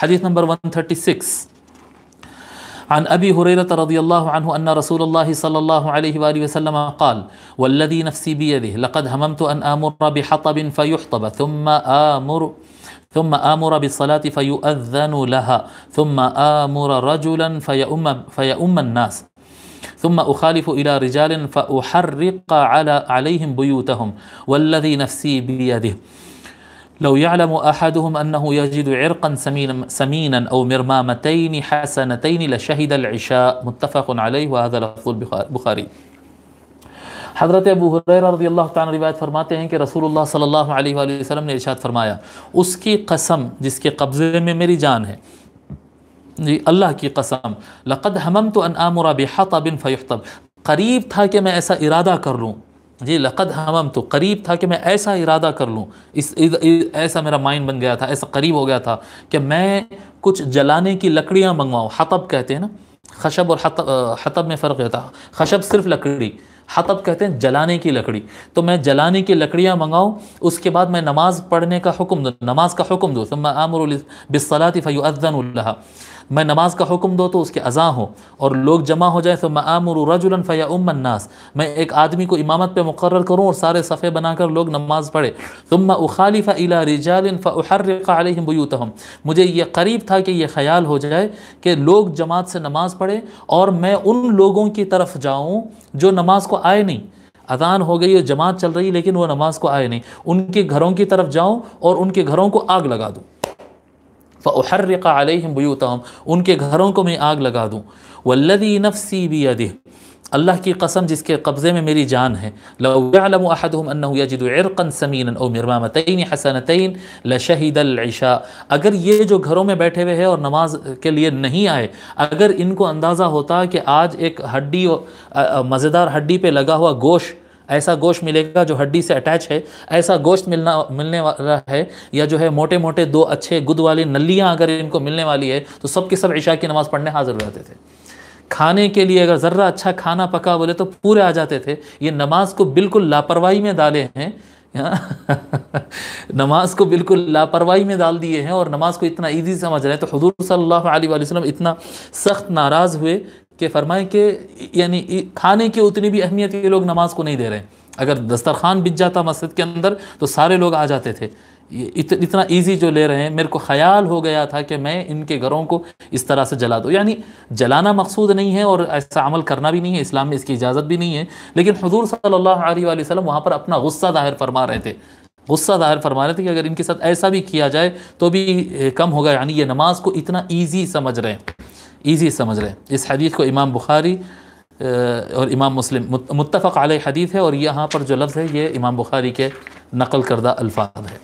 حدیث نمبر 136 عن أبي هريرة رضي الله عنه أن رسول الله صلى الله عليه وآله وسلم قال والذي نفسي بيده لقد هممت أن آمر بحطب فيحطب ثم آمر بالصلاة فيؤذن لها ثم آمر رجلا فيؤم الناس ثم أخالف إلى رجال فأحرق عليهم بيوتهم والذي نفسي بيده لو يعلم أحدهم أنه يجد عرقا سمينا أو مرمامتين حسنتين لشهد العشاء متفق عليه وهذا لفظ البخاري۔ حضرت ابو ہریرہ رضی اللہ تعالیٰ روایت فرماتے ہیں کہ رسول اللہ صلی اللہ علیہ وآلہ وسلم نے ارشاد فرمایا، اس کی قسم جس کے قبضے میں میری جان ہے، جی اللہ کی قسم، لقد حممت ان آمر بحطب فیحطب، قریب تھا کہ میں ایسا ارادہ کر لوں، جی لقد حممت، قریب تھا کہ میں ایسا ارادہ کر لوں، ایسا میرا مائنڈ بن گیا تھا، ایسا قریب ہو گیا تھا کہ میں کچھ جلانے کی لکڑیاں منگواؤں۔ حطب کہتے ہیں نا، خشب اور حطب میں فرق ہوتا ہے، خشب صرف لکڑی، حطب کہتے ہیں جلانے کی لکڑی، تو میں جلانے کی لکڑیاں منگاؤں، اس کے بعد میں نماز پڑھنے کا حکم دوں، نماز کا حکم دوں، ثم آمر بالصلاة فیؤذن لها، میں نماز کا حکم دو تو اس کے اذان ہو اور لوگ جمع ہو جائیں، ثم آمر رجلا فیؤم الناس، میں ایک آدمی کو امامت پہ مقرر کروں اور سارے صفحے بنا کر لوگ نماز پڑھے، ثم اخالف الى رجال فاحرق عليهم بيوتهم، مجھے یہ قریب تھا کہ یہ خیال ہو جائے کہ لوگ جماعت سے نماز پڑھے اور میں ان لوگوں کی طرف جاؤں جو نماز کو آئے نہیں، اذان ہو گئی اور جماعت چل رہی لیکن وہ نماز کو آئے نہیں، ان کے گھروں کی طرف جاؤں اور ان کے گھروں کو آگ لگا دوں، فأحرق عليهم بيوتهم، ان کے گھروں کو میں آگ لگا دوں، والذی نفسی بیدہ، اللہ کی قسم جس کے قبضے میں میری جان ہے، لو يعلم احدهم انه يجد عرقا سمینا او مرمامتین حسنتین لشہد العشاء، اگر یہ جو گھروں میں بیٹھے ہوئے ہیں اور نماز کے لیے نہیں آئے، اگر ان کو اندازہ ہوتا کہ آج ایک ہڈی مزیدار ہڈی پہ لگا ہوا گوشت، ایسا گوشت ملے گا جو ہڈی سے اٹیچ ہے، ایسا گوشت ملنے والا ہے، یا جو ہے موٹے موٹے دو اچھے گد والی نلیاں اگر ان کو ملنے والی ہے تو سب کے سب عشاء کی نماز پڑھنے حاضر ہو جاتے تھے۔ کھانے کے لیے اگر ذرہ اچھا کھانا پکا بولے تو پورے آ جاتے تھے، یہ نماز کو بالکل لاپرواہی میں ڈالے ہیں، نماز کو بالکل لاپرواہی میں ڈال دیے ہیں اور نماز کو اتنا ایزی سمجھ رہے ہیں، تو حضور صلی اللہ علیہ وآلہ وسلم اتنا سخت ناراض ہوئے کہ فرمائے کہ یعنی کھانے کی اتنی بھی اہمیت یہ لوگ نماز کو نہیں دے رہے ہیں، اگر دسترخوان بچ جاتا مسجد کے اندر تو سارے لوگ آ جاتے تھے، اتنا ایزی جو لے رہے ہیں، میرے کو خیال ہو گیا تھا کہ میں ان کے گھروں کو اس طرح سے جلا دوں، یعنی جلانا مقصود نہیں ہے اور ایسا عمل کرنا بھی نہیں ہے، اسلام میں اس کی اجازت بھی نہیں ہے، لیکن حضور صلی اللہ علیہ وآلہ وسلم وہاں پر اپنا غصہ ظاہر فرما رہے تھے، کہ اگر ان کے ساتھ ایسا بھی کیا جائے تو بھی کم ہوگا، یعنی یہ نماز کو اتنا ایزی سمجھ رہے ہیں۔ اس حدیث کو امام بخاری اور امام مسلم متفق علیہ حدیث ہے، اور یہاں پر جو لفظ ہے یہ امام بخاری کے نقل کردہ الفاظ ہے۔